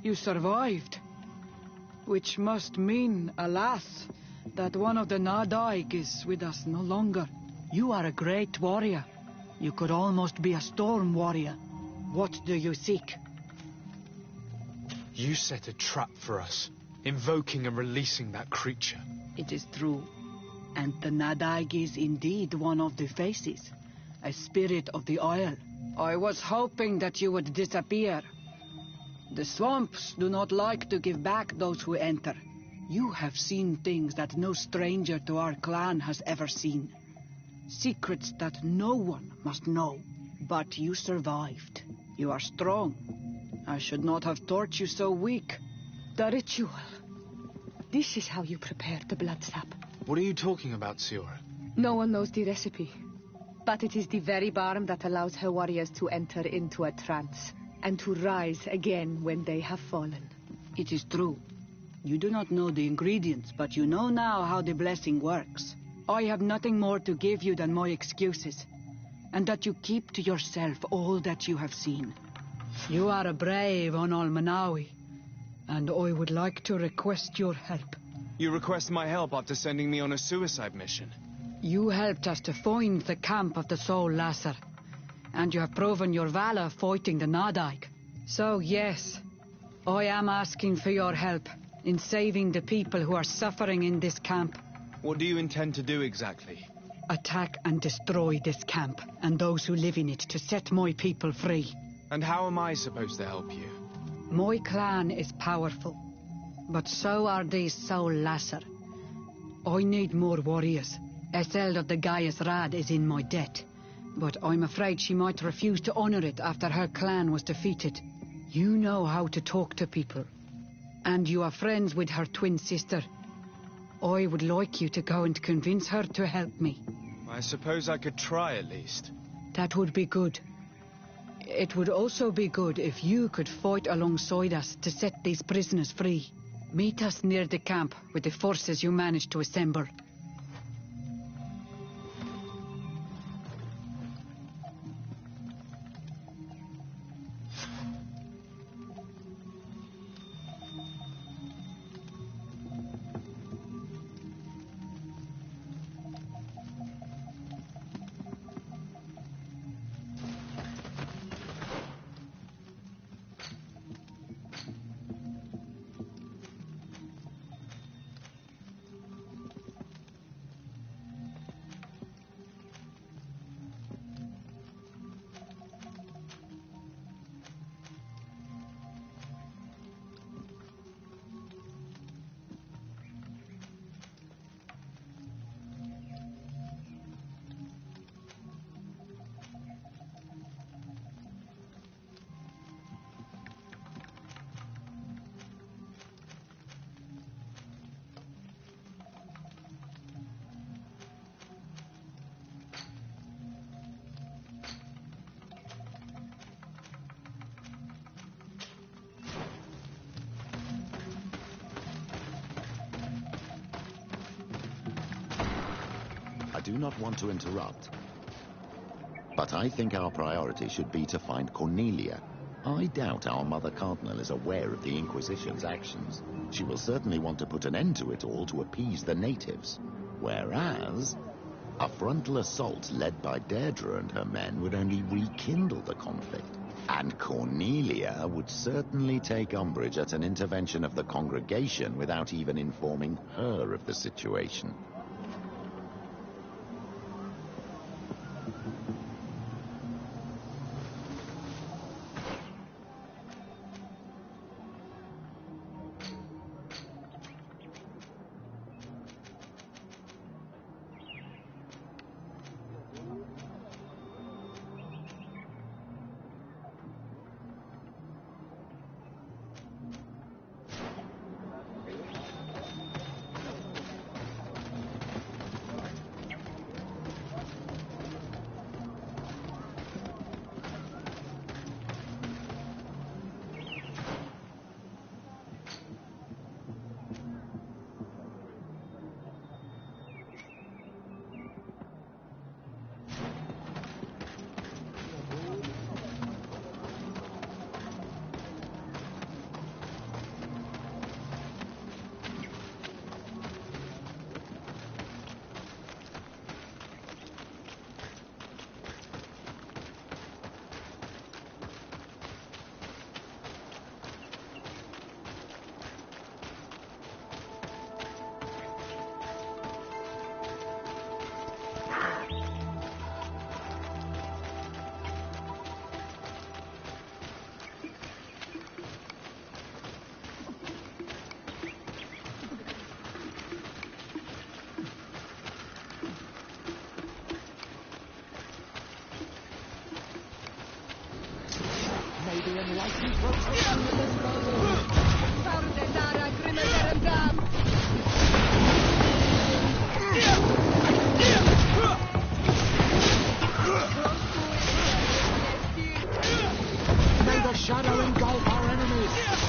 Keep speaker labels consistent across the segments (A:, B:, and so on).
A: You survived. Which must mean, alas, that one of the Nadaig is with us no longer. You are a great warrior. You could almost be a storm warrior. What do you seek?
B: You set a trap for us, invoking and releasing that creature.
A: It is true. And the Nadaig is indeed one of the faces, a spirit of the Isle. I was hoping that you would disappear. The swamps do not like to give back those who enter. You have seen things that no stranger to our clan has ever seen. Secrets that no one must know. But you survived. You are strong. I should not have thought you so weak.
C: The ritual. This is how you prepare the blood sap.
B: What are you talking about, Siora?
C: No one knows the recipe. But it is the very balm that allows her warriors to enter into a trance, and to rise again when they have fallen.
A: It is true. You do not know the ingredients, but you know now how the blessing works. I have nothing more to give you than my excuses, and that you keep to yourself all that you have seen. You are a brave on Almanawi, and I would like to request your help.
D: You request my help after sending me on a suicide mission?
A: You helped us to find the camp of the Soul Lasser, and you have proven your valor fighting the Nadaig. So yes, I am asking for your help in saving the people who are suffering in this camp.
D: What do you intend to do exactly?
A: Attack and destroy this camp, and those who live in it, to set my people free.
D: And how am I supposed to help you?
A: My clan is powerful, but so are these Soul Lasser. I need more warriors. Eseld of the Gaius Rad is in my debt, but I'm afraid she might refuse to honor it after her clan was defeated. You know how to talk to people, and you are friends with her twin sister. I would like you to go and convince her to help me.
D: I suppose I could try at least.
A: That would be good. It would also be good if you could fight alongside us to set these prisoners free. Meet us near the camp with the forces you managed to assemble.
E: I do not want to interrupt, but I think our priority should be to find Cornelia. I doubt our Mother Cardinal is aware of the Inquisition's actions. She will certainly want to put an end to it all to appease the natives. Whereas, a frontal assault led by Deirdre and her men would only rekindle the conflict. And Cornelia would certainly take umbrage at an intervention of the congregation without even informing her of the situation. May the shadow engulf our enemies!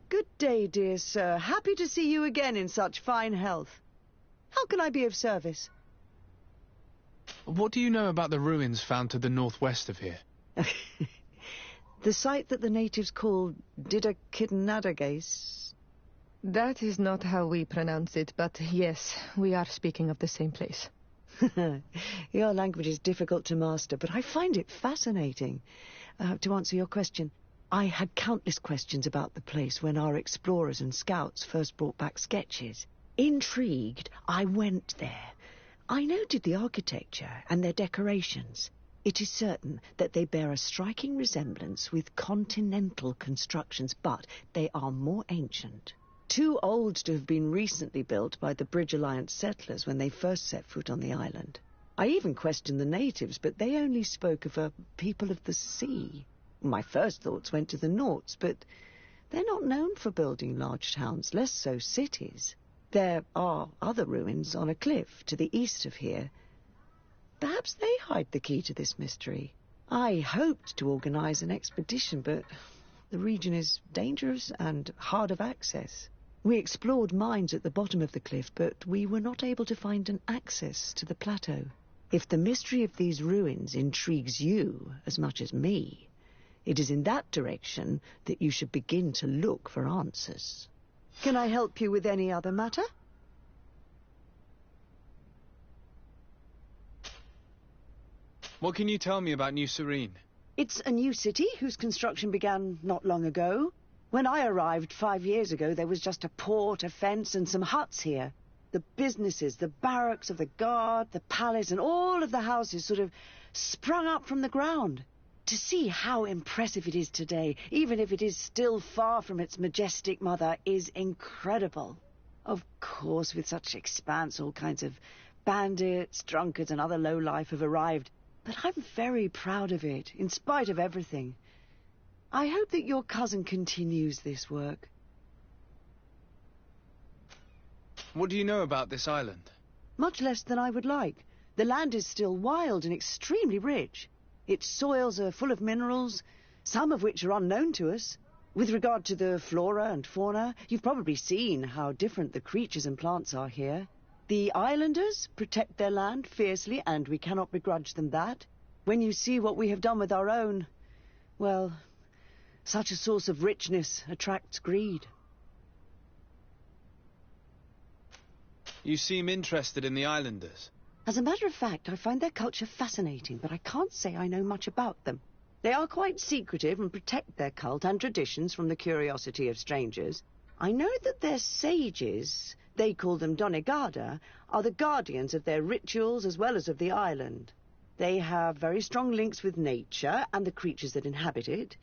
F: Good day, dear sir. Happy to see you again in such fine health. How can I be of service?
B: What do you know about the ruins found to the northwest of here?
F: The site that the natives call Didakidnadagase.
C: That is not how we pronounce it, but yes, we are speaking of the same place.
F: Your language is difficult to master, but I find it fascinating. To answer your question, I had countless questions about the place when our explorers and scouts first brought back sketches. Intrigued, I went there. I noted the architecture and their decorations. It is certain that they bear a striking resemblance with continental constructions, but they are more ancient. Too old to have been recently built by the Bridge Alliance settlers when they first set foot on the island. I even questioned the natives, but they only spoke of a people of the sea. My first thoughts went to the Nauts, but they're not known for building large towns, less so cities. There are other ruins on a cliff to the east of here. Perhaps they hide the key to this mystery. I hoped to organize an expedition, but the region is dangerous and hard of access. We explored mines at the bottom of the cliff, but we were not able to find an access to the plateau. If the mystery of these ruins intrigues you as much as me, it is in that direction that you should begin to look for answers. Can I help you with any other matter?
D: What can you tell me about New Serene?
F: It's a new city whose construction began not long ago. When I arrived 5 years ago, there was just a port, a fence, and some huts here. The businesses, the barracks of the guard, the palace, and all of the houses sort of sprung up from the ground. To see how impressive it is today, even if it is still far from its majestic mother, is incredible. Of course, with such expanse, all kinds of bandits, drunkards, and other lowlife have arrived. But I'm very proud of it, in spite of everything. I hope that your cousin continues this work.
D: What do you know about this island?
F: Much less than I would like. The land is still wild and extremely rich. Its soils are full of minerals, some of which are unknown to us. With regard to the flora and fauna, you've probably seen how different the creatures and plants are here. The islanders protect their land fiercely, and we cannot begrudge them that. When you see what we have done with our own, well, such a source of richness attracts greed.
D: You seem interested in the islanders.
F: As a matter of fact, I find their culture fascinating, but I can't say I know much about them. They are quite secretive and protect their cult and traditions from the curiosity of strangers. I know that their sages, they call them Donegada, are the guardians of their rituals as well as of the island. They have very strong links with nature and the creatures that inhabit it.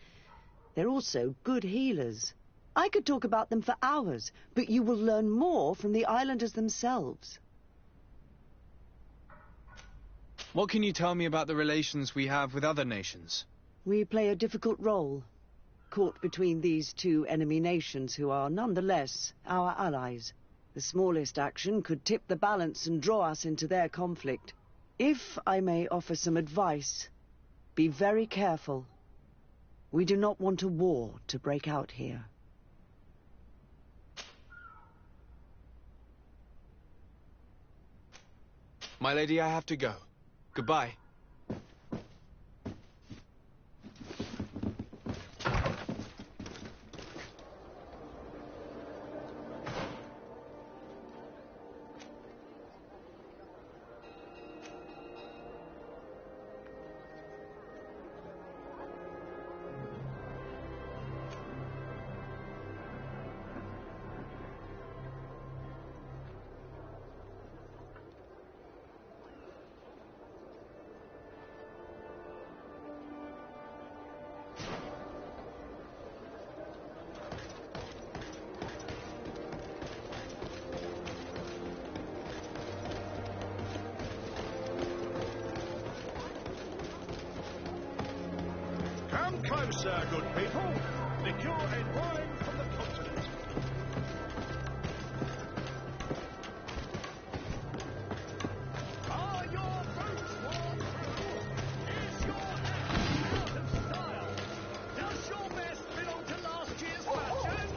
F: They're also good healers. I could talk about them for hours, but you will learn more from the islanders themselves.
D: What can you tell me about the relations we have with other nations?
F: We play a difficult role, caught between these two enemy nations who are nonetheless our allies. The smallest action could tip the balance and draw us into their conflict. If I may offer some advice, be very careful. We do not want a war to break out here.
D: My lady, I have to go. Goodbye.
G: Come closer, good people. Liqueur and wine from the continent. Are your boots worn through? Is your act out of style? Does your vest belong to last year's fashion?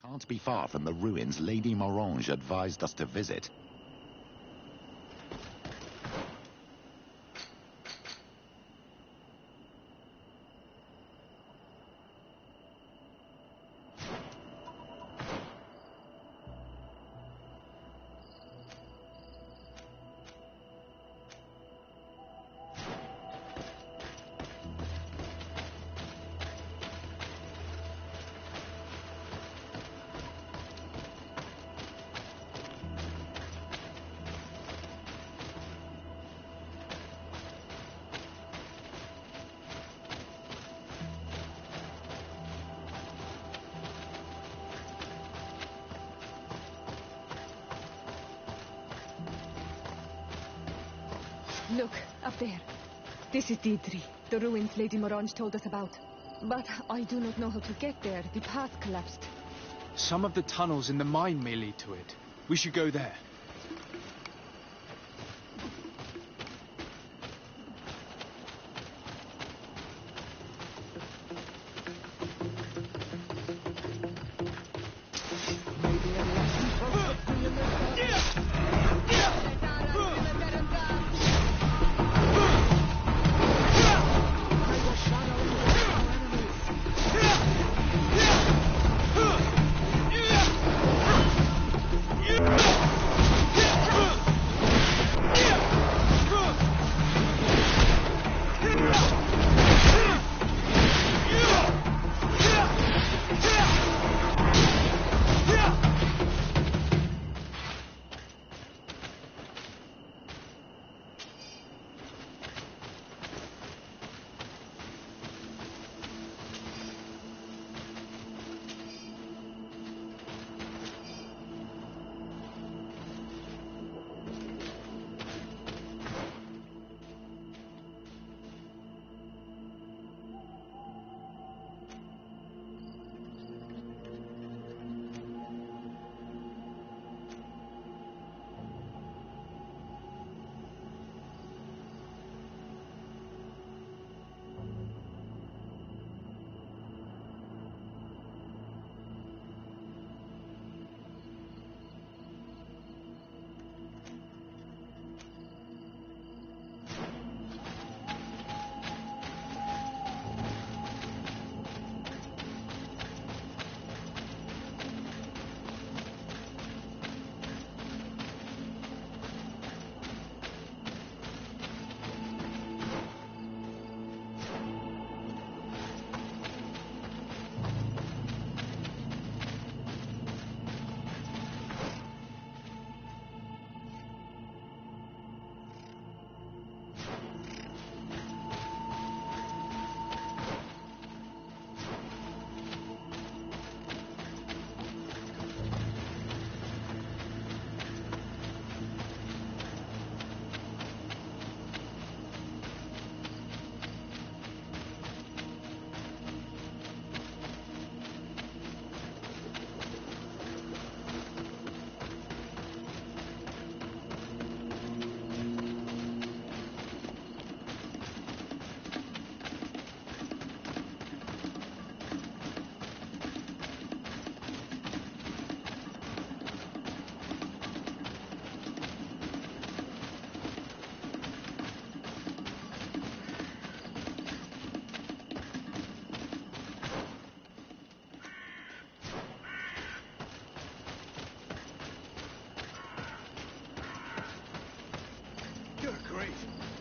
E: Can't be far from the ruins Lady Morange advised us to visit.
C: Look, up there. This is Deidre, the ruins Lady Morange told us about. But I do not know how to get there. The path collapsed.
D: Some of the tunnels in the mine may lead to it. We should go there.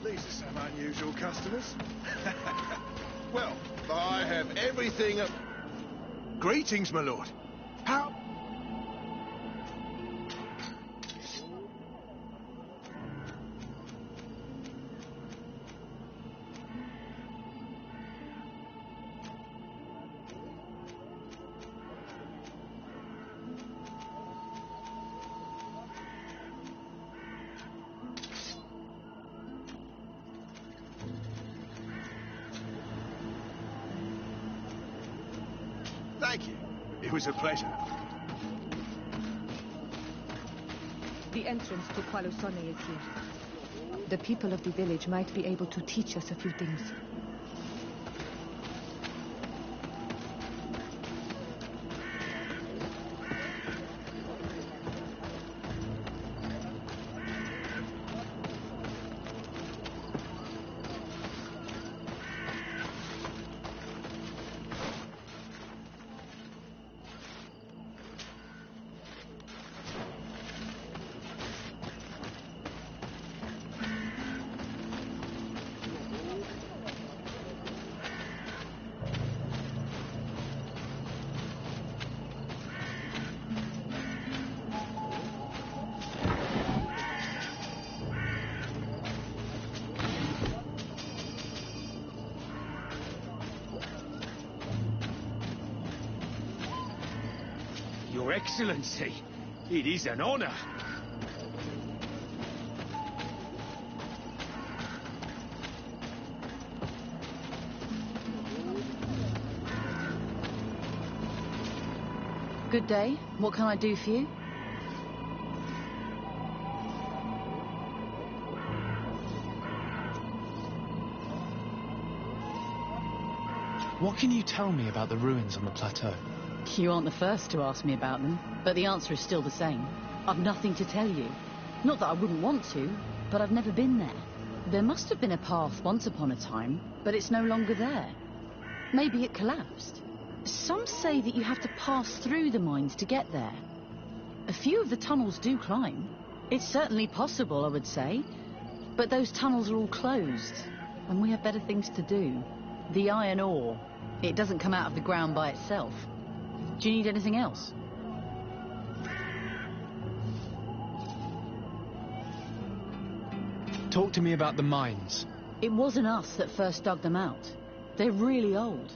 H: These are some unusual customers. Well, I have everything... Greetings, my lord. How... Thank you. It was a pleasure.
C: The entrance to Qualusone is here. The people of the village might be able to teach us a few things.
H: Your Excellency, it is an honor.
I: Good day. What can I do for you?
B: What can you tell me about the ruins on the plateau?
I: You aren't the first to ask me about them, but the answer is still the same. I've nothing to tell you. Not that I wouldn't want to, but I've never been there. There must have been a path once upon a time, but it's no longer there. Maybe it collapsed. Some say that you have to pass through the mines to get there. A few of the tunnels do climb. It's certainly possible, I would say. But those tunnels are all closed, and we have better things to do. The iron ore, it doesn't come out of the ground by itself. Do you need anything else?
B: Talk to me about the mines.
I: It wasn't us that first dug them out. They're really old.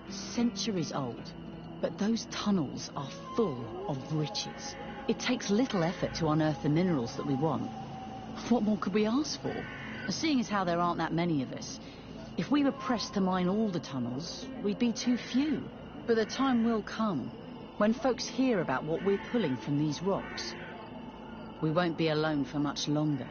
I: Centuries old. But those tunnels are full of riches. It takes little effort to unearth the minerals that we want. What more could we ask for? Seeing as how there aren't that many of us, if we were pressed to mine all the tunnels, we'd be too few. But the time will come when folks hear about what we're pulling from these rocks. We won't be alone for much longer.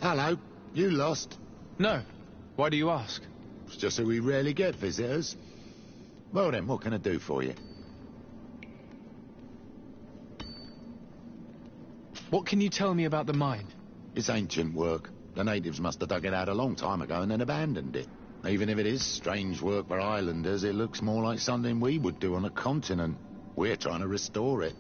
E: Hello, you lost?
B: No. Why do you ask?
E: It's just that we rarely get visitors. Well then, what can I do for you?
B: What can you tell me about the mine?
E: It's ancient work. The natives must have dug it out a long time ago and then abandoned it. Even if it is strange work for islanders, it looks more like something we would do on a continent. We're trying to restore it.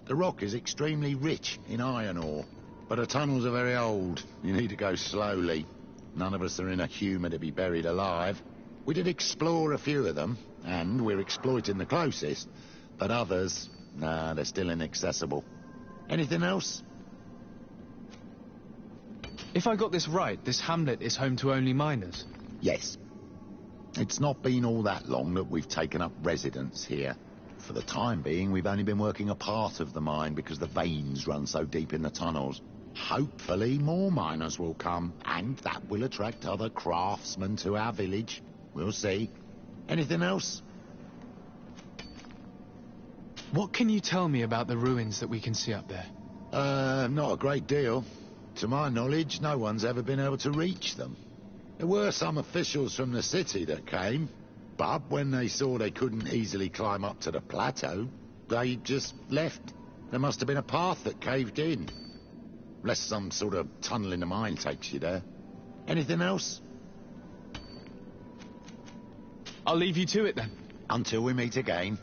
E: The rock is extremely rich in iron ore, but the tunnels are very old. You need to go slowly. None of us are in a humour to be buried alive. We did explore a few of them, and we're exploiting the closest. But others, nah, they're still inaccessible. Anything else?
B: If I got this right, this hamlet is home to only miners.
E: Yes. It's not been all that long that we've taken up residence here. For the time being, we've only been working a part of the mine because the veins run so deep in the tunnels. Hopefully more miners will come, and that will attract other craftsmen to our village. We'll see. Anything else?
B: What can you tell me about the ruins that we can see up there?
E: Not a great deal. To my knowledge, no one's ever been able to reach them. There were some officials from the city that came, but when they saw they couldn't easily climb up to the plateau, they just left. There must have been a path that caved in. Unless some sort of tunnel in the mine takes you there. Anything else?
B: I'll leave you to it then.
E: Until we meet again.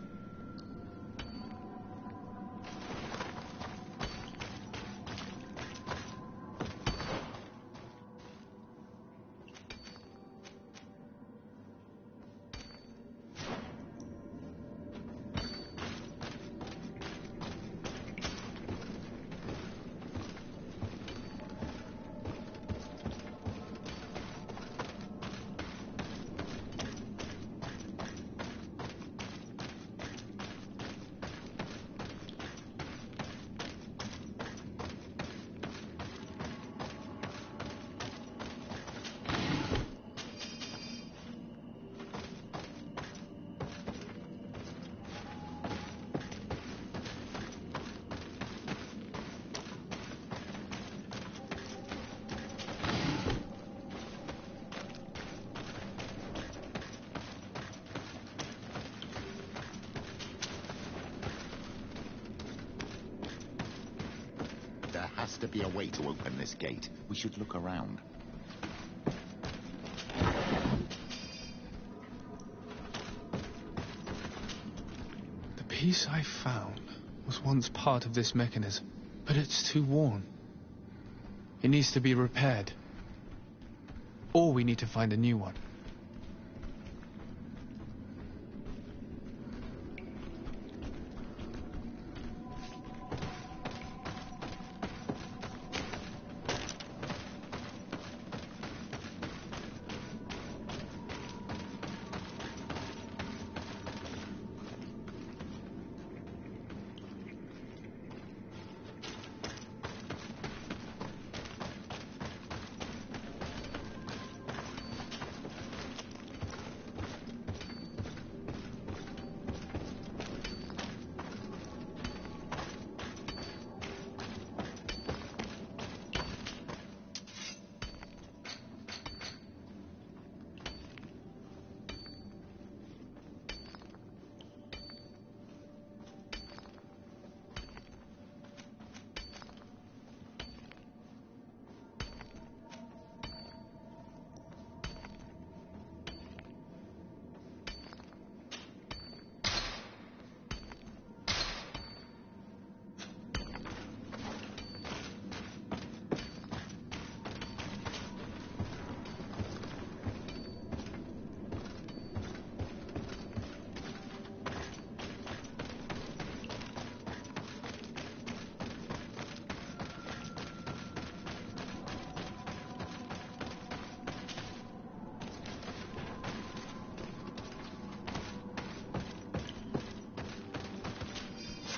E: to be a way to open this gate. We should look around.
B: The piece I found was once part of this mechanism, but it's too worn. It needs to be repaired. Or we need to find a new one.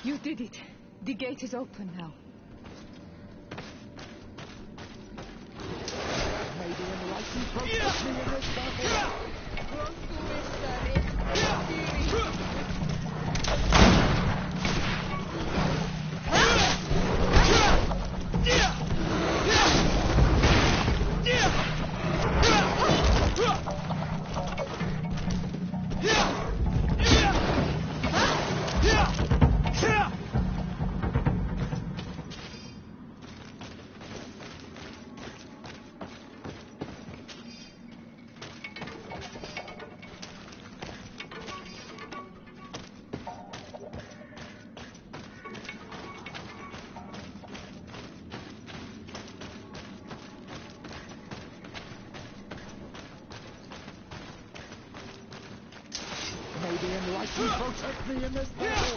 C: You did it. The gate is open now.
G: Maybe enlightened protect me in this battle. May the enlightened protect me in this battle.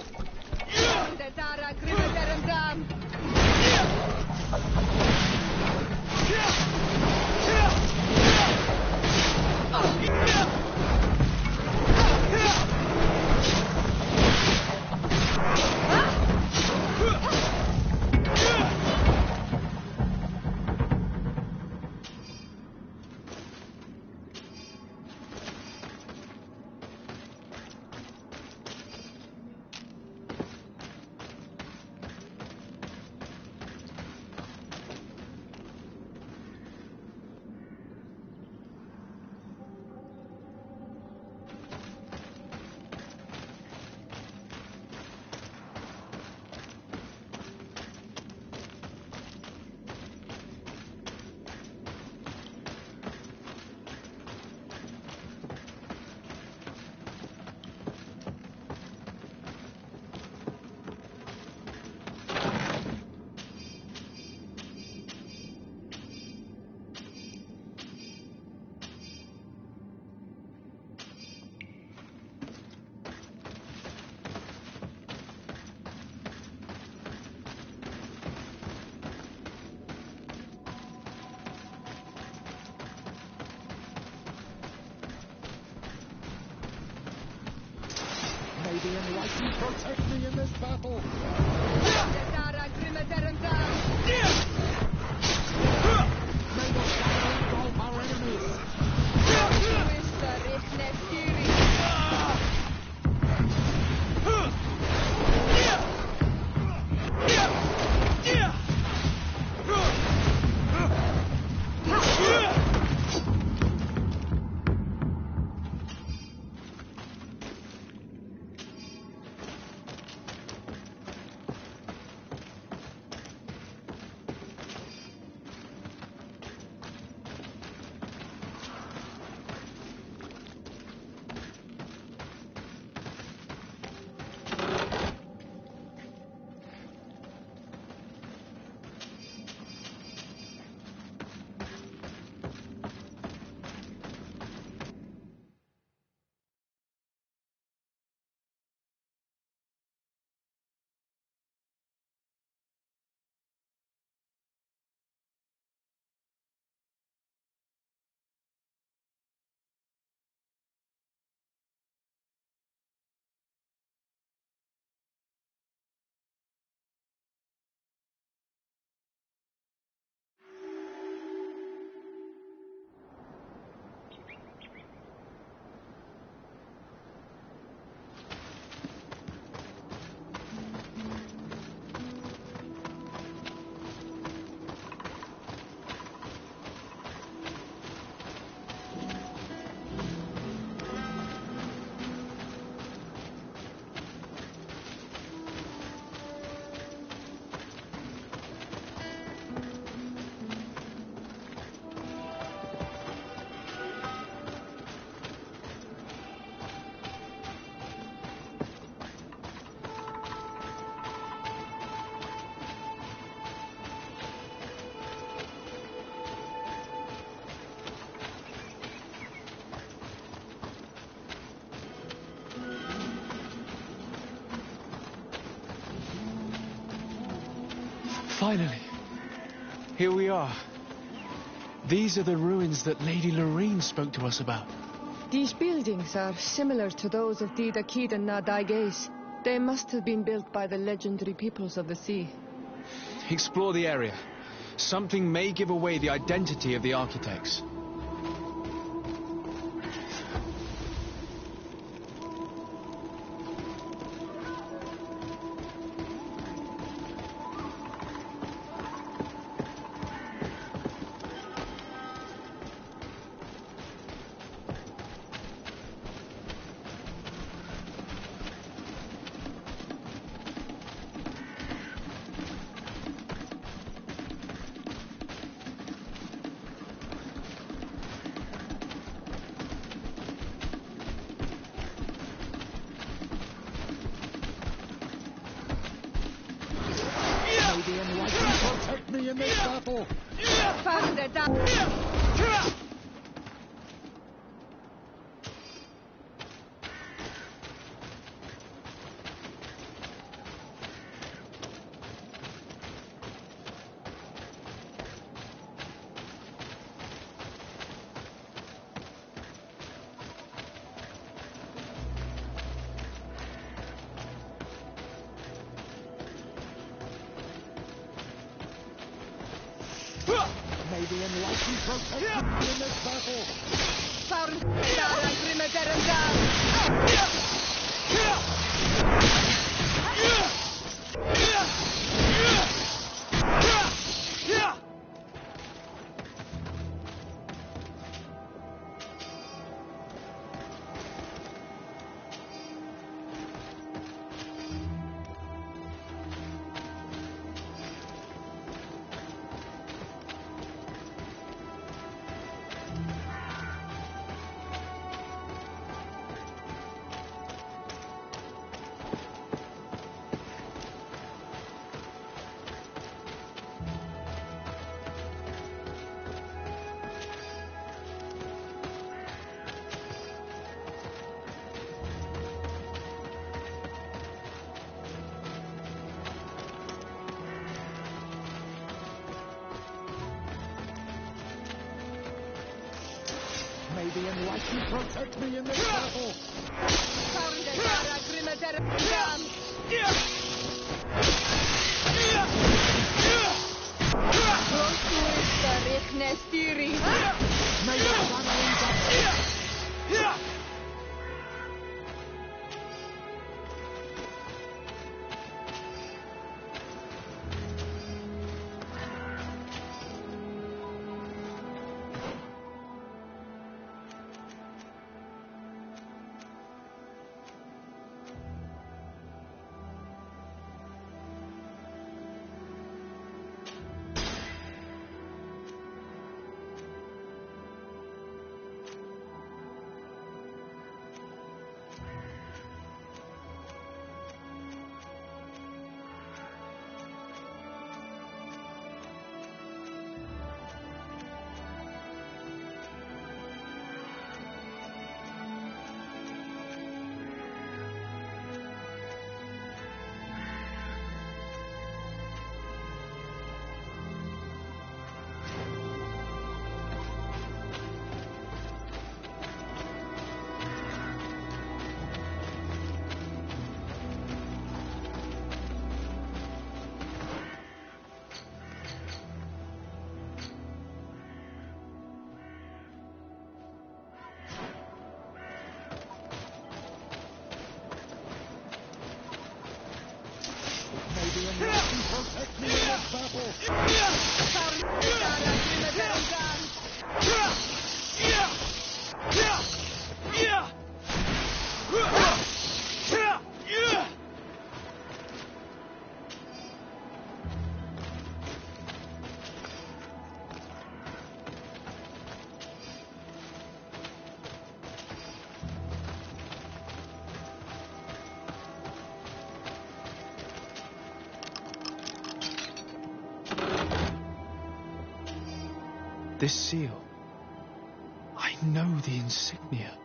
G: May the enlightened protect me in this battle. May the shadow engulf our enemies.
B: Finally. Here we are. These are the ruins that Lady Lorene spoke to us about.
C: These buildings are similar to those of the Dakid and Nadaiges. They must have been built by the legendary peoples of the sea.
D: Explore the area. Something may give away the identity of the architects.
G: Protect me in this battle! May the enlightened protect me in this battle! May the enlightened protect me in this battle! May the protect me in this battle!
B: This seal. I know the insignia,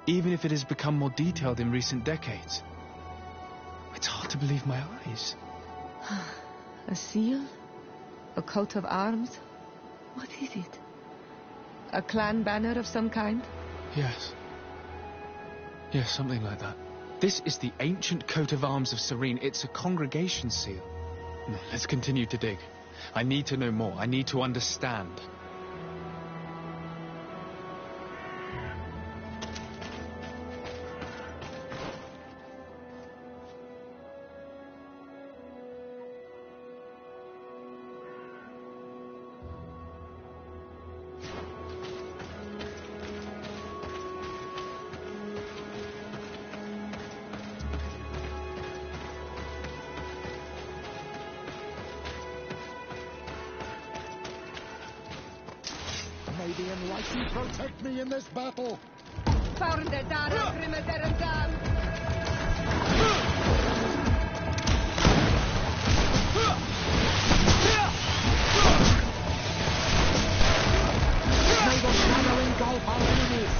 B: even if it has become more detailed in recent decades. It's hard to believe my eyes.
C: A seal? A coat of arms? What is it? A clan banner of some kind?
B: Yes. Yes, something like that. This is the ancient coat of arms of Serene. It's a congregation seal. No, let's continue to dig. I need to know more. I need to understand.
J: May the Enlightened protect me in this battle! May the shadow engulf our enemies!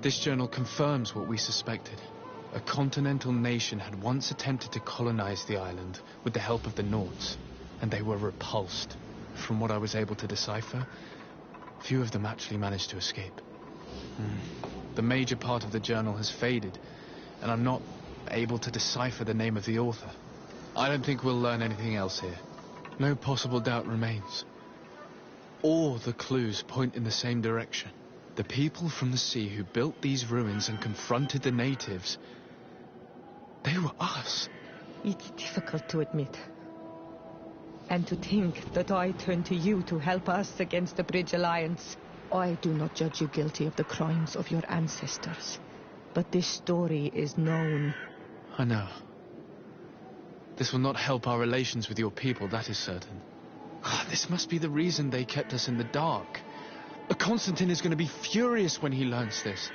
B: This journal confirms what we suspected. A continental nation had once attempted to colonize the island with the help of the Nords, and they were repulsed. From what I was able to decipher, few of them actually managed to escape. The major part of the journal has faded, and I'm not able to decipher the name of the author. I don't think we'll learn anything else here. No possible doubt remains. All the clues point in the same direction. The people from the sea who built these ruins and confronted the natives, they were us.
C: It's difficult to admit. And to think that I turn to you to help us against the Bridge Alliance. I do not judge you guilty of the crimes of your ancestors. But this story is known.
B: I know. This will not help our relations with your people, that is certain. This must be the reason they kept us in the dark. Constantine is going to be furious when he learns this.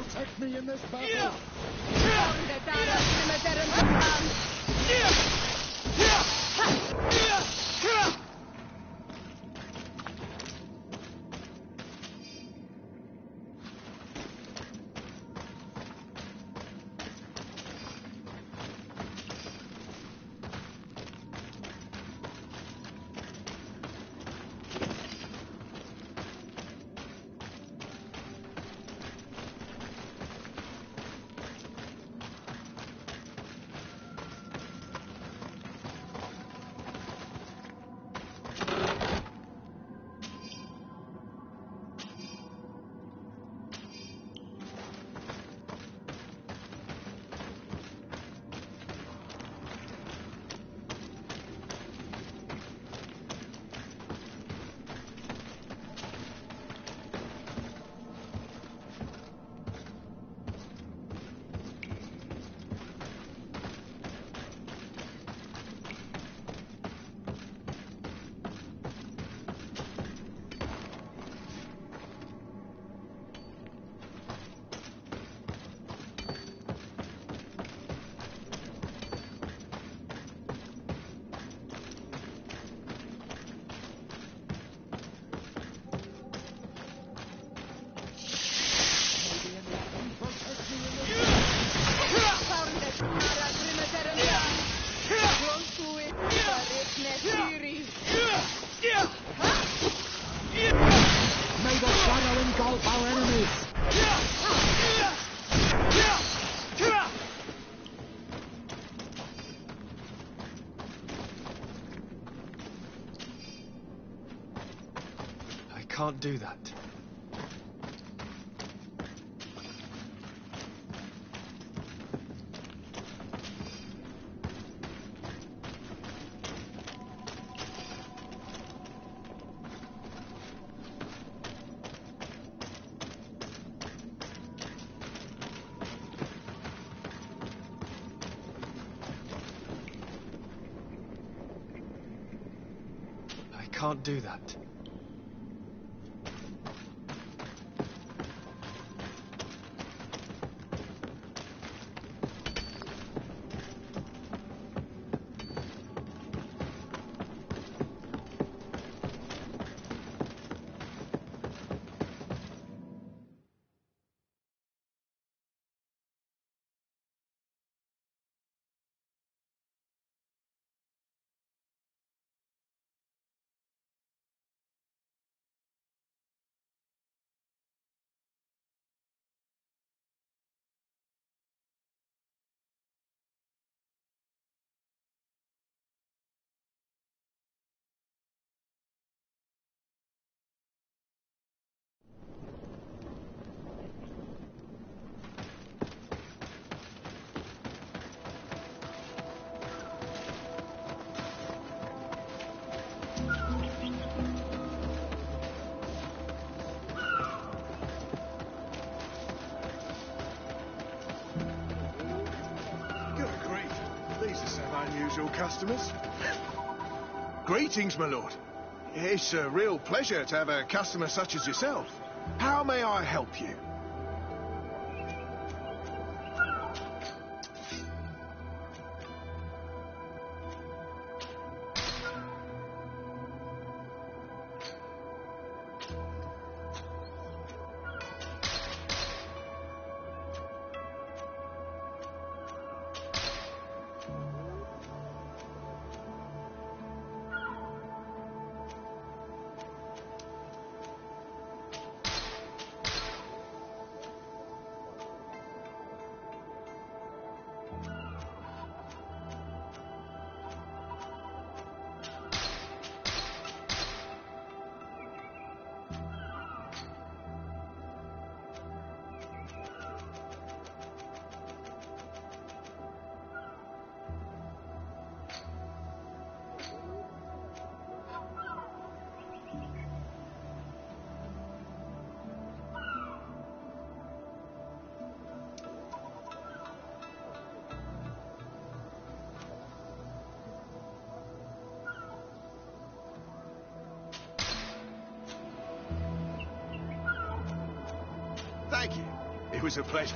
J: protect me in this battle. May the shadow engulf our enemies.
B: I can't do that. I can't do that.
K: Unusual customers. Greetings, my lord. It's a real pleasure to have a customer such as yourself. How may I help you? Thank you. It was a pleasure.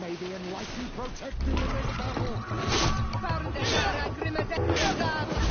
J: May the enlightened protect me in this battle!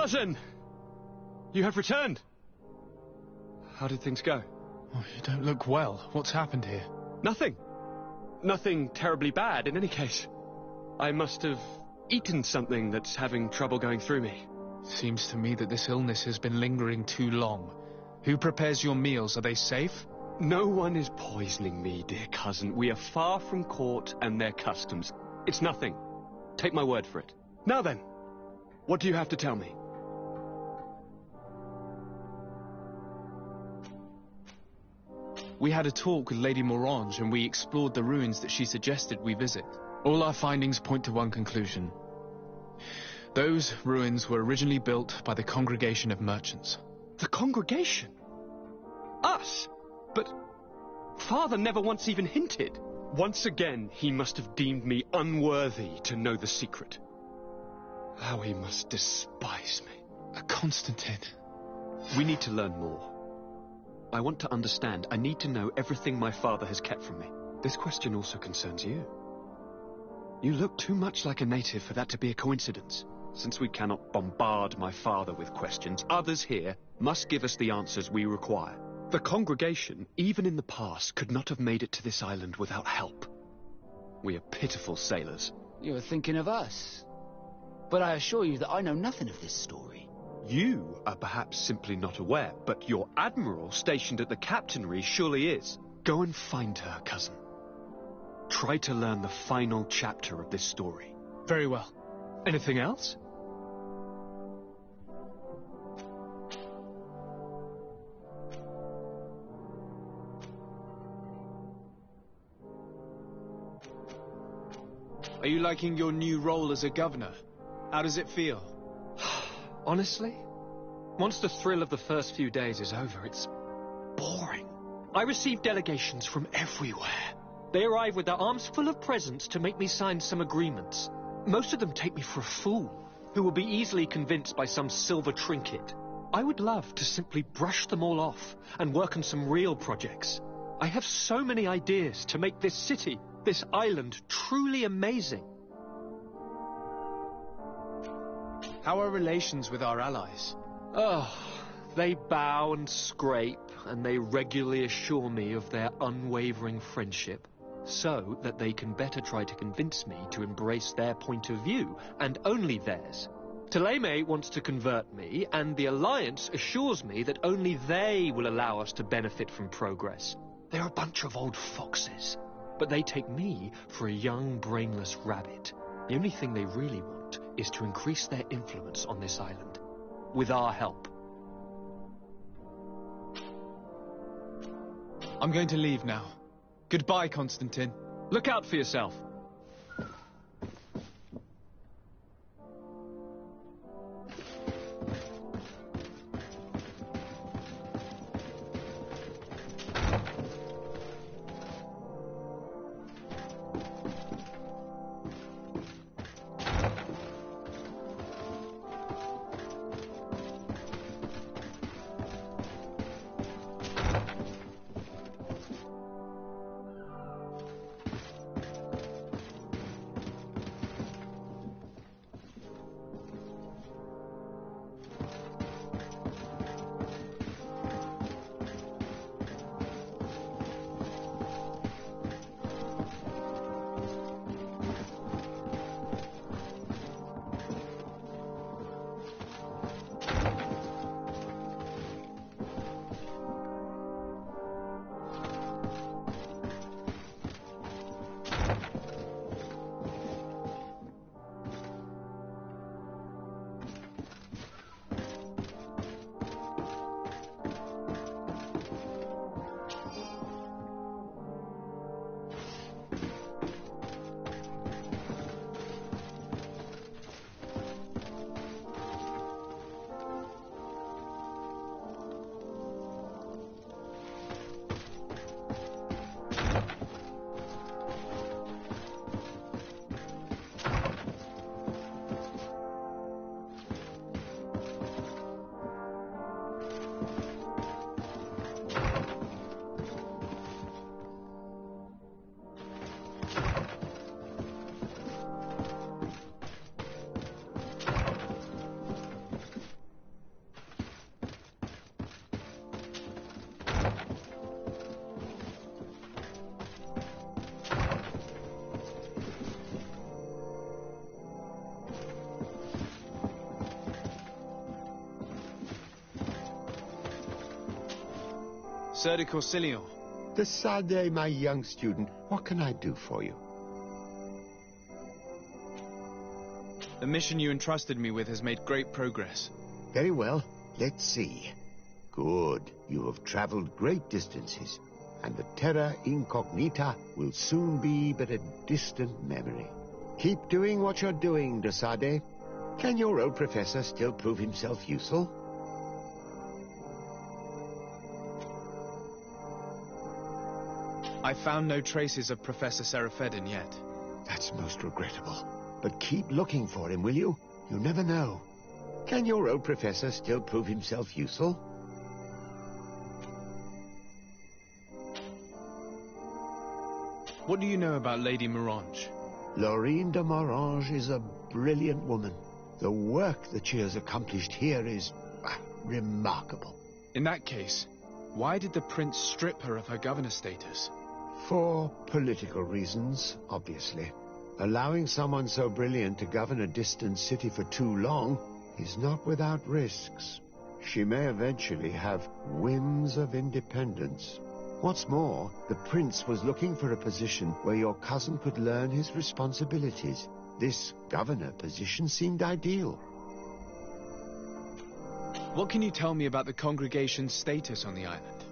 D: Cousin! You have returned. How did things go?
B: Oh, you don't look well. What's happened here?
D: Nothing. Nothing terribly bad, in any case. I must have eaten something that's having trouble going through me.
B: Seems to me that this illness has been lingering too long. Who prepares your meals? Are they safe?
D: No one is poisoning me, dear cousin. We are far from court and their customs. It's nothing. Take my word for it. Now then, what do you have to tell me?
B: We had a talk with Lady Morange and we explored the ruins that she suggested we visit. All our findings point to one conclusion. Those ruins were originally built by the Congregation of Merchants.
D: The Congregation? Us? But Father never once even hinted. Once again, he must have deemed me unworthy to know the secret. How he must despise me.
B: Constantine.
D: We need to learn more. I want to understand. I need to know everything my father has kept from me. This question also concerns you. You look too much like a native for that to be a coincidence. Since we cannot bombard my father with questions, others here must give us the answers we require. The Congregation, even in the past, could not have made it to this island without help. We are pitiful sailors.
L: You were thinking of us. But I assure you that I know nothing of this story.
D: You are perhaps simply not aware, but your admiral stationed at the captainry surely is. Go and find her, cousin. Try to learn the final chapter of this story.
B: Very well.
D: Anything else?
B: Are you liking your new role as a governor? How does it feel?
D: Honestly, once the thrill of the first few days is over, it's boring. I receive delegations from everywhere. They arrive with their arms full of presents to make me sign some agreements. Most of them take me for a fool, who will be easily convinced by some silver trinket. I would love to simply brush them all off and work on some real projects. I have so many ideas to make this city, this island, truly amazing.
B: How are relations with our allies?
D: Oh, they bow and scrape, and they regularly assure me of their unwavering friendship, so that they can better try to convince me to embrace their point of view, and only theirs. Ptolemy wants to convert me, and the Alliance assures me that only they will allow us to benefit from progress. They're a bunch of old foxes, but they take me for a young, brainless rabbit. The only thing they really want is to increase their influence on this island, with our help.
B: I'm going to leave now. Goodbye, Constantine.
D: Look out for yourself.
B: Sir de Corsilion.
J: The Sade, my young student, what can I do for you?
B: The mission you entrusted me with has made great progress.
J: Very well. Let's see. Good. You have traveled great distances, and the Terra Incognita will soon be but a distant memory. Keep doing what you're doing, de Sade. Can your old professor still prove himself useful?
B: I found no traces of Professor Seraphedin yet.
J: That's most regrettable. But keep looking for him, will you? You never know. Can your old professor still prove himself useful?
B: What do you know about Lady Morange?
J: Laurine de Morange is a brilliant woman. The work that she has accomplished here is remarkable.
B: In that case, why did the prince strip her of her governor status?
J: For political reasons, obviously. Allowing someone so brilliant to govern a distant city for too long is not without risks. She may eventually have whims of independence. What's more, the prince was looking for a position where your cousin could learn his responsibilities. This governor position seemed ideal.
B: What can you tell me about the congregation's status on the island?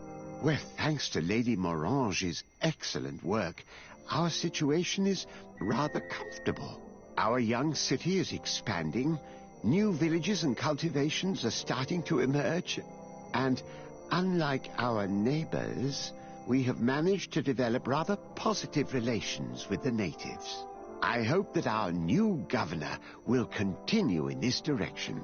J: Well, thanks to Lady Morange's excellent work, our situation is rather comfortable. Our young city is expanding, new villages and cultivations are starting to emerge, and unlike our neighbors, we have managed to develop rather positive relations with the natives. I hope that our new governor will continue in this direction.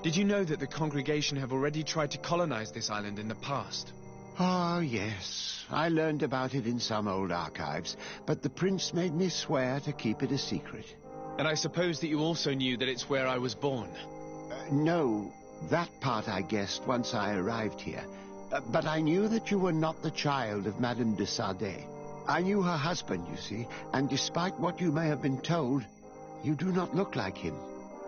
B: Did you know that the congregation have already tried to colonize this island in the past?
J: Oh, yes. I learned about it in some old archives, but the prince made me swear to keep it a secret.
B: And I suppose that you also knew that it's where I was born.
J: No, that part I guessed once I arrived here. But I knew that you were not the child of Madame de Sardet. I knew her husband, you see, and despite what you may have been told, you do not look like him.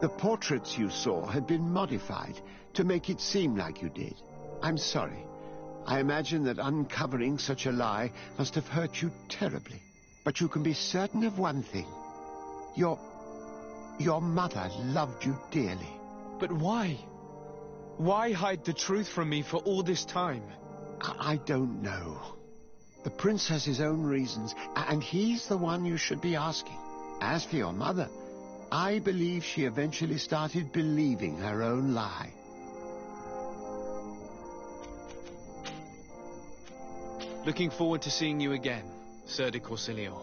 J: The portraits you saw had been modified to make it seem like you did. I'm sorry. I imagine that uncovering such a lie must have hurt you terribly. But you can be certain of one thing. Your mother loved you dearly.
B: But why? Why hide the truth from me for all this time?
J: I don't know. The prince has his own reasons, and he's the one you should be asking. As for your mother, I believe she eventually started believing her own lie.
B: Looking forward to seeing you again, Sir de Corsilio.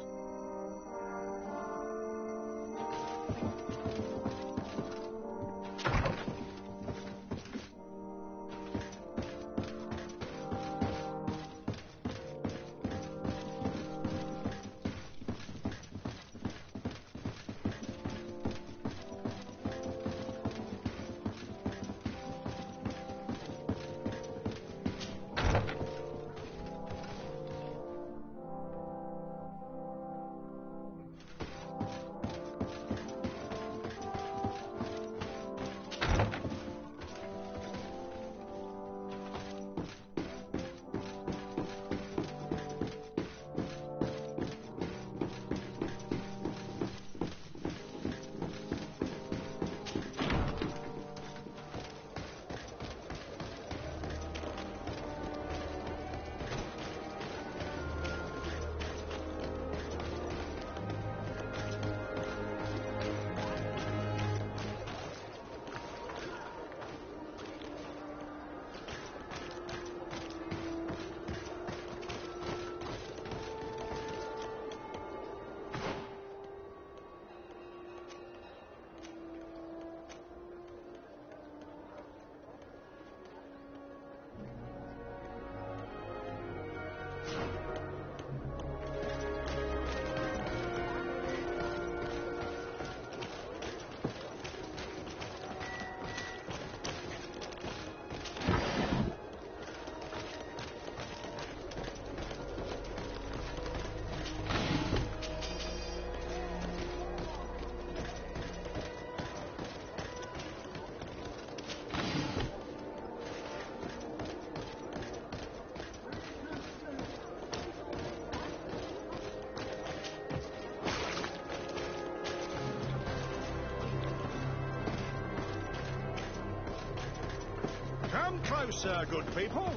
G: Come closer, good people.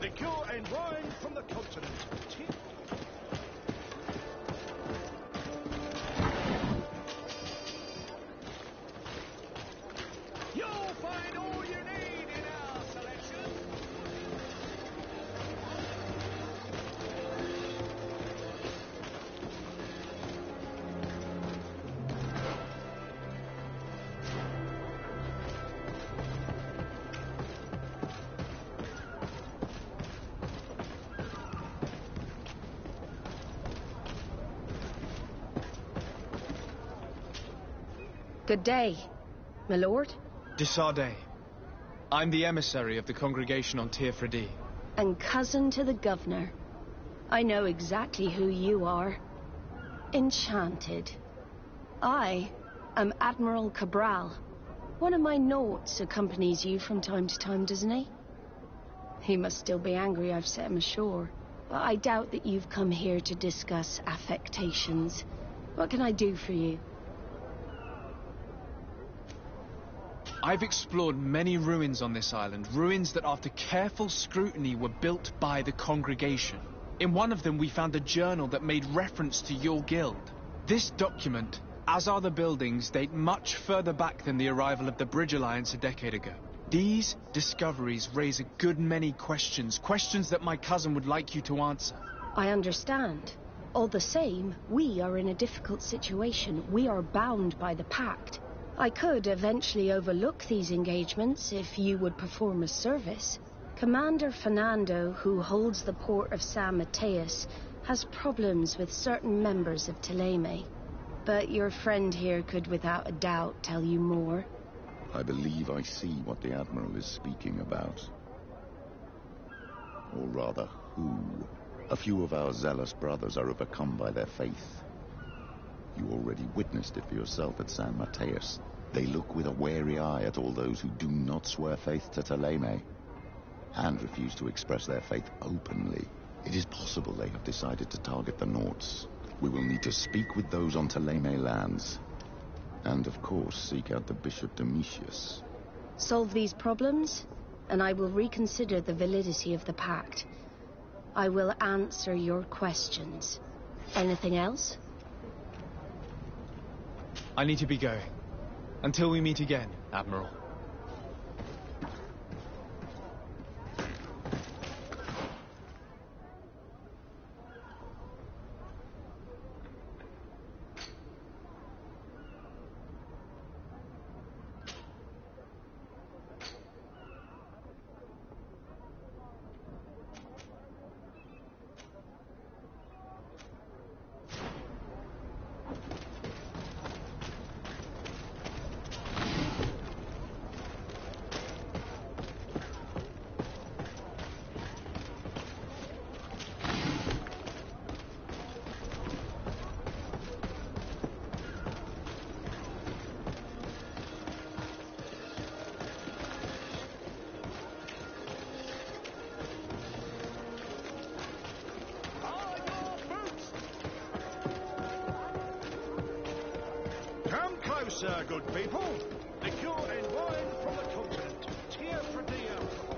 G: Liqueur and wine from the continent. You'll find all you need in our selection.
L: Good day, my lord.
B: De Sardet. I'm the emissary of the congregation on Tir Fredi.
L: And cousin to the governor. I know exactly who you are. Enchanted. I I'm Admiral Cabral. One of my Nauts accompanies you from time to time, doesn't he? He must still be angry I've set him ashore. But I doubt that you've come here to discuss affectations. What can I do for you?
B: I've explored many ruins on this island, ruins that after careful scrutiny were built by the congregation. In one of them we found a journal that made reference to your guild. This document, as are the buildings, date much further back than the arrival of the Bridge Alliance a decade ago. These discoveries raise a good many questions, questions that my cousin would like you to answer.
L: I understand. All the same, we are in a difficult situation. We are bound by the pact. I could eventually overlook these engagements if you would perform a service. Commander Fernando, who holds the port of San Mateus, has problems with certain members of Teleme. But your friend here could without a doubt tell you more.
E: I believe I see what the Admiral is speaking about. Or rather, who. A few of our zealous brothers are overcome by their faith. You already witnessed it for yourself at San Mateus. They look with a wary eye at all those who do not swear faith to Teleme, and refuse to express their faith openly. It is possible they have decided to target the Nauts. We will need to speak with those on Teleme lands. And, of course, seek out the Bishop Domitius.
L: Solve these problems, and I will reconsider the validity of the pact. I will answer your questions. Anything else?
B: I need to be going. Until we meet again, Admiral.
G: Come closer, good people. Liqueur and wine from the continent. Tear for the alcohol.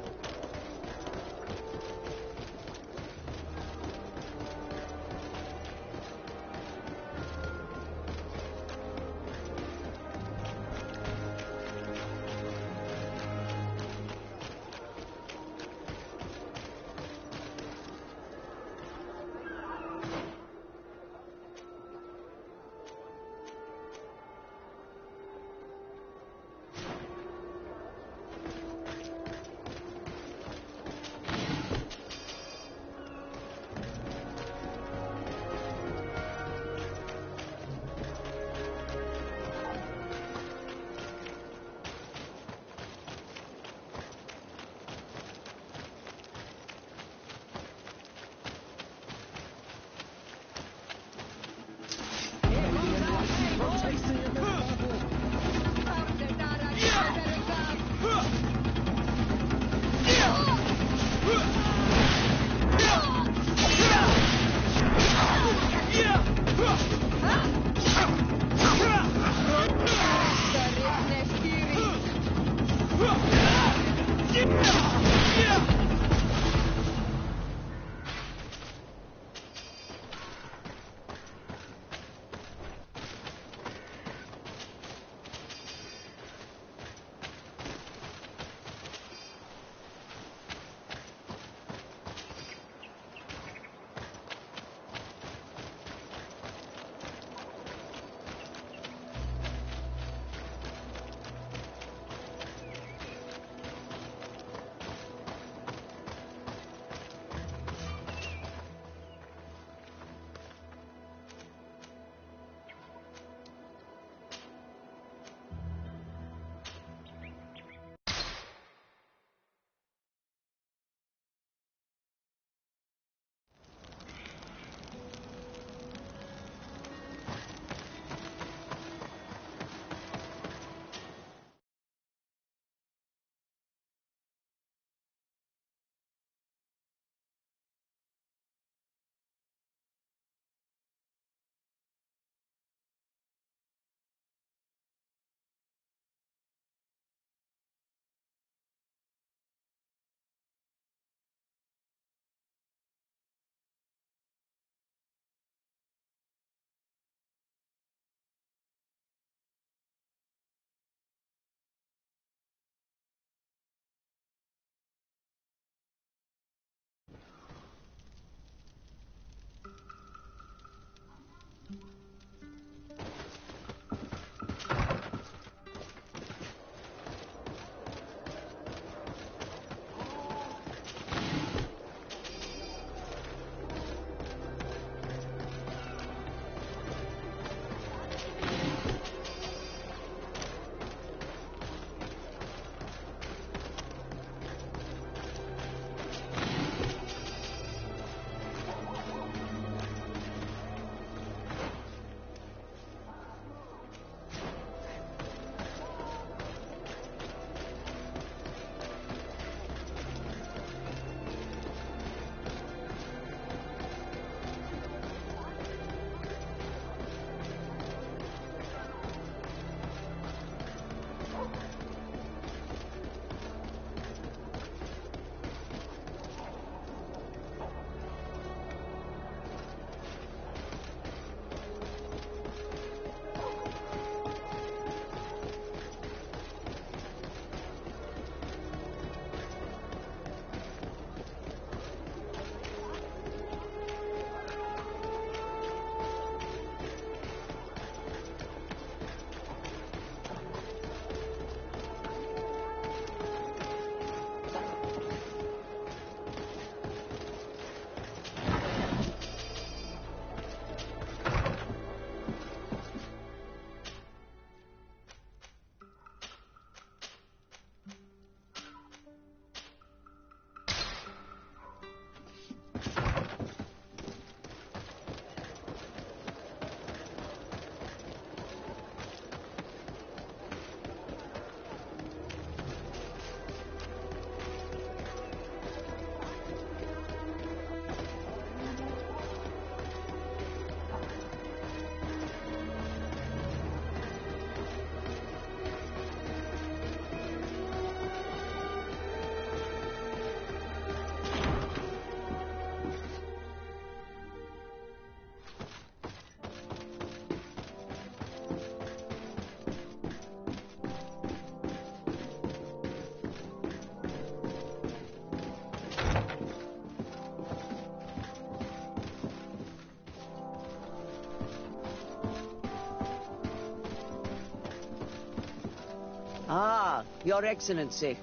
F: Ah, Your Excellency.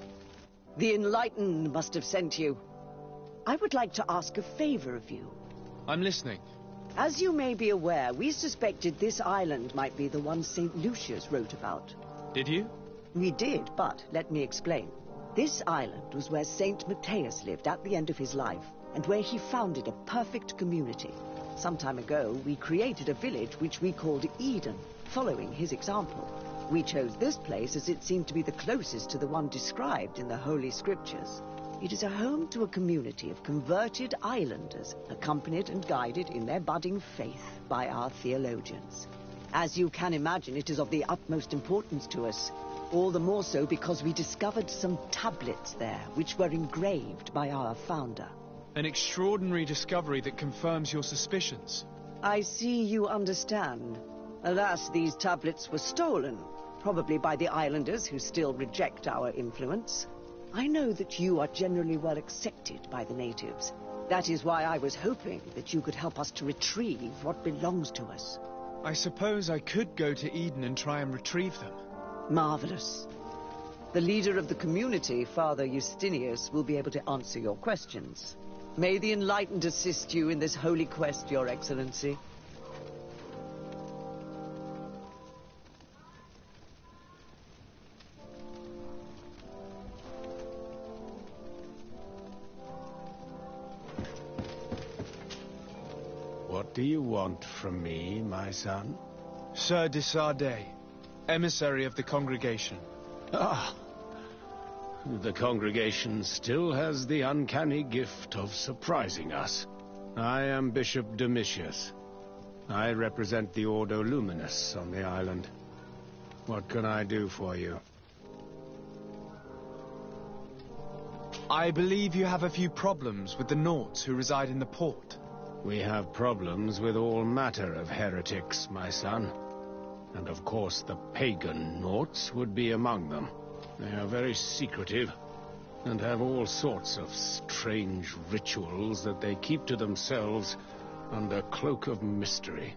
F: The Enlightened must have sent you. I would like to ask a favor of you.
B: I'm listening.
F: As you may be aware, we suspected this island might be the one St. Lucius wrote about.
B: Did you?
F: We did, but let me explain. This island was where St. Matthias lived at the end of his life, and where he founded a perfect community. Some time ago, we created a village which we called Eden, following his example. We chose this place as it seemed to be the closest to the one described in the Holy Scriptures. It is a home to a community of converted islanders, accompanied and guided in their budding faith by our theologians. As you can imagine, it is of the utmost importance to us, all the more so because we discovered some tablets there, which were engraved by our founder.
B: An extraordinary discovery that confirms your suspicions.
F: I see you understand. Alas, these tablets were stolen, probably by the islanders who still reject our influence. I know that you are generally well accepted by the natives. That is why I was hoping that you could help us to retrieve what belongs to us.
B: I suppose I could go to Eden and try and retrieve them.
F: Marvelous. The leader of the community, Father Justinius, will be able to answer your questions. May the Enlightened assist you in this holy quest, Your Excellency.
J: What do you want from me, my son?
B: Sir de Sardet, emissary of the congregation.
J: Ah, the congregation still has the uncanny gift of surprising us. I am Bishop Domitius. I represent the Ordo Luminous on the island. What can I do for you?
B: I believe you have a few problems with the Nauts who reside in the port.
J: We have problems with all matter of heretics, my son. And of course the pagan Nauts would be among them. They are very secretive, and have all sorts of strange rituals that they keep to themselves under cloak of mystery.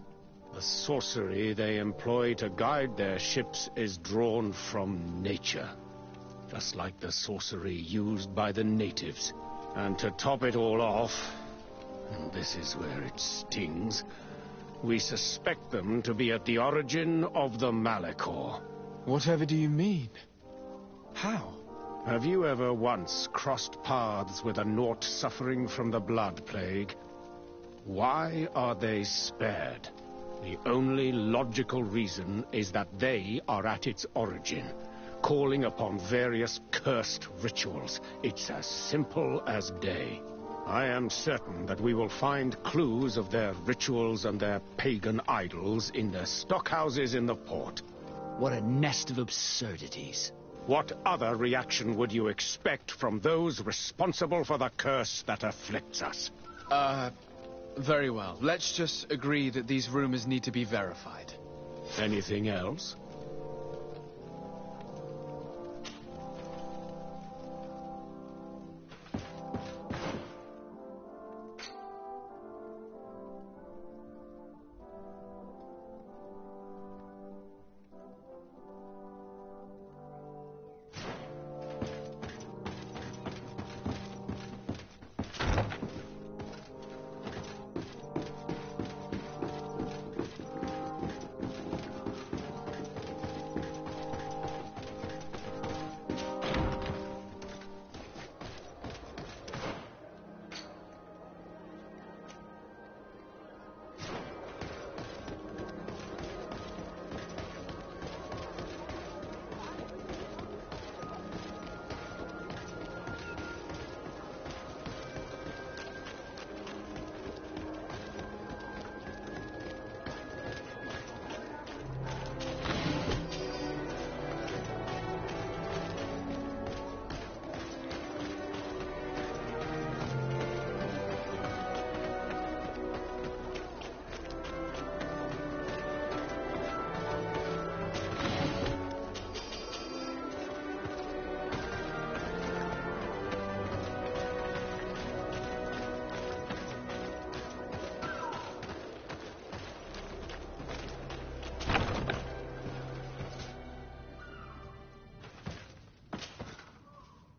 J: The sorcery they employ to guide their ships is drawn from nature, just like the sorcery used by the natives. And to top it all off, and this is where it stings, we suspect them to be at the origin of the Malachor.
B: Whatever do you mean? How?
J: Have you ever once crossed paths with a Naut suffering from the blood plague? Why are they spared? The only logical reason is that they are at its origin, calling upon various cursed rituals. It's as simple as day. I am certain that we will find clues of their rituals and their pagan idols in their stockhouses in the port.
M: What a nest of absurdities.
J: What other reaction would you expect from those responsible for the curse that afflicts us?
B: Very well. Let's just agree that these rumors need to be verified.
J: Anything else?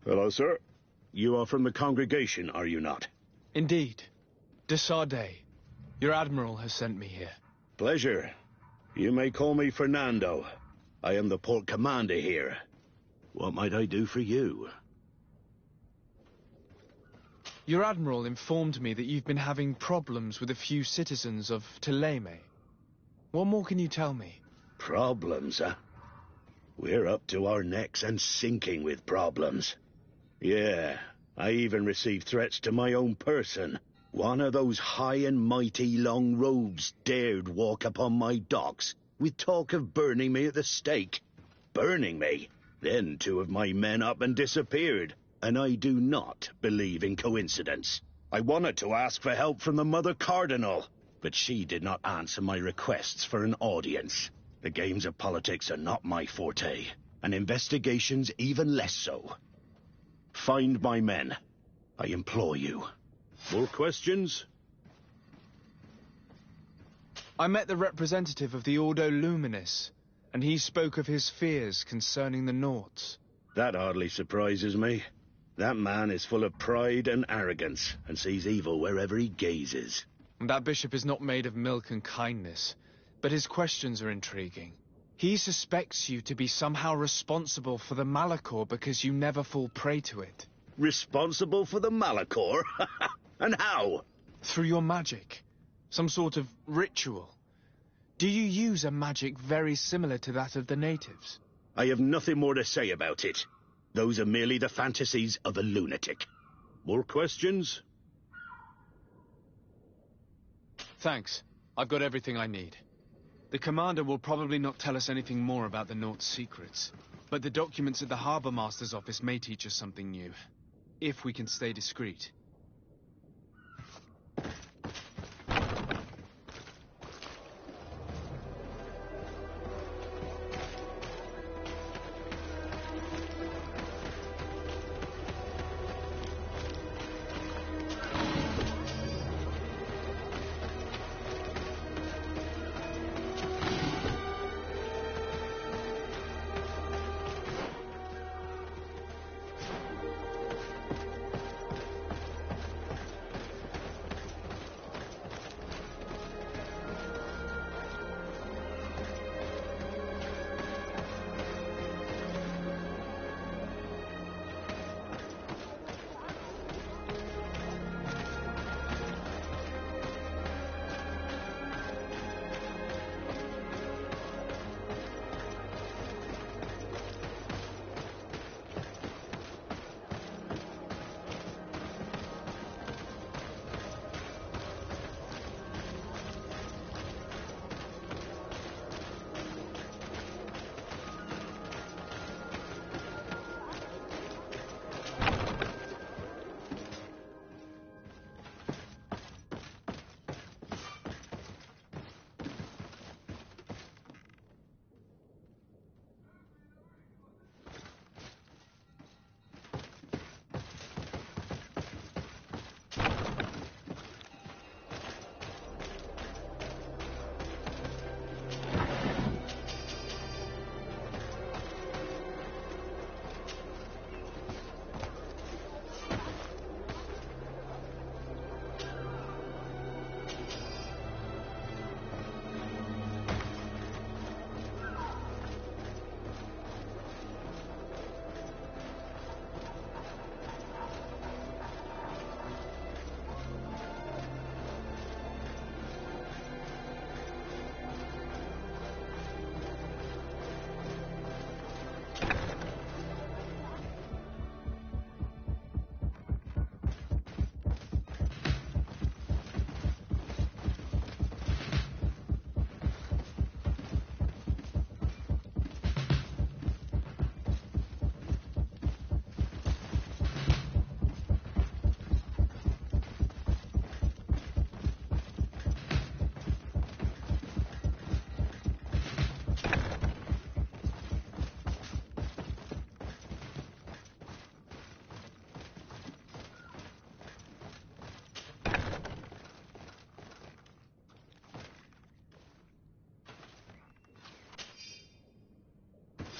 N: Hello, sir. You are from the congregation, are you not?
B: Indeed. De Sardet. Your admiral has sent me here.
N: Pleasure. You may call me Fernando. I am the port commander here. What might I do for you?
B: Your admiral informed me that you've been having problems with a few citizens of Teleme. What more can you tell me?
N: Problems, huh? We're up to our necks and sinking with problems. Yeah, I even received threats to my own person. One of those high and mighty long robes dared walk upon my docks with talk of burning me at the stake. Burning me? Then 2 of my men up and disappeared. And I do not believe in coincidence. I wanted to ask for help from the Mother Cardinal, but she did not answer my requests for an audience. The games of politics are not my forte, and investigations even less so. Find my men. I implore you. More questions?
B: I met the representative of the Ordo Luminis, and he spoke of his fears concerning the Nauts.
N: That hardly surprises me. That man is full of pride and arrogance, and sees evil wherever he gazes.
B: And that bishop is not made of milk and kindness, but his questions are intriguing. He suspects you to be somehow responsible for the Malachor because you never fall prey to it.
N: Responsible for the Malachor? And how?
B: Through your magic. Some sort of ritual. Do you use a magic very similar to that of the natives?
N: I have nothing more to say about it. Those are merely the fantasies of a lunatic. More questions?
B: Thanks. I've got everything I need. The commander will probably not tell us anything more about the Naught's secrets, but the documents at the Harbour Master's office may teach us something new, if we can stay discreet.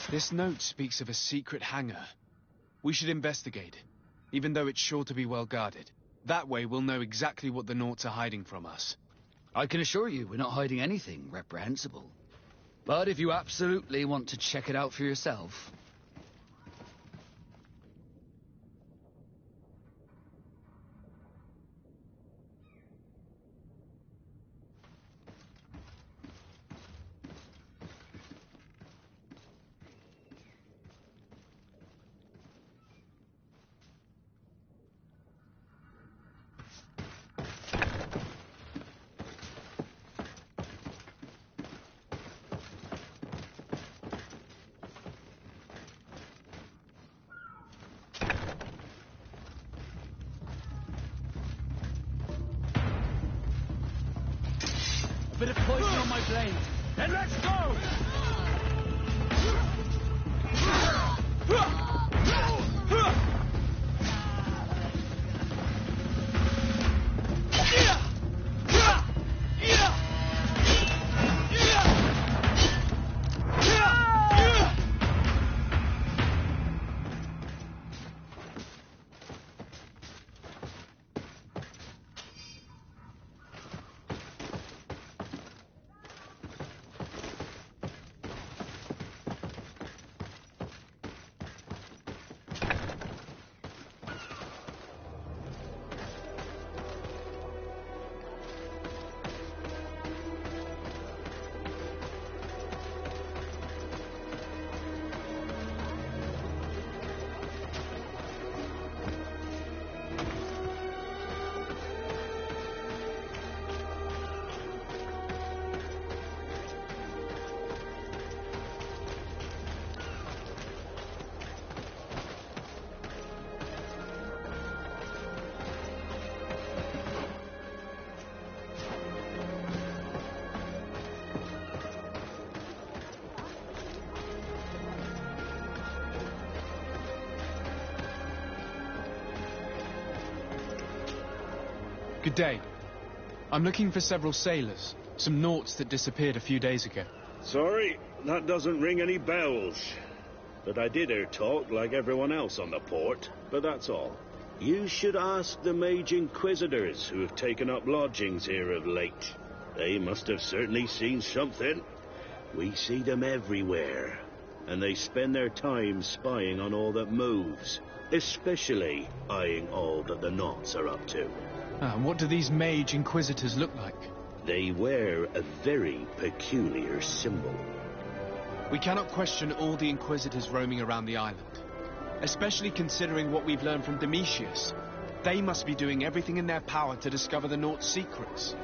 B: This note speaks of a secret hangar. We should investigate, even though it's sure to be well guarded. That way we'll know exactly what the Naughts are hiding from us.
M: I can assure you we're not hiding anything reprehensible. But if you absolutely want to check it out for yourself...
H: A bit of poison on my blade. Then let's go!
B: Good day. I'm looking for several sailors. Some Naughts that disappeared a few days ago.
N: Sorry, that doesn't ring any bells. But I did hear talk like everyone else on the port, but that's all. You should ask the Mage Inquisitors who have taken up lodgings here of late. They must have certainly seen something. We see them everywhere, and they spend their time spying on all that moves, especially eyeing all that the Naughts are up to.
B: And what do these Mage Inquisitors look like?
N: They wear a very peculiar symbol.
B: We cannot question all the Inquisitors roaming around the island. Especially considering what we've learned from Domitius. They must be doing everything in their power to discover the Naughts' secrets.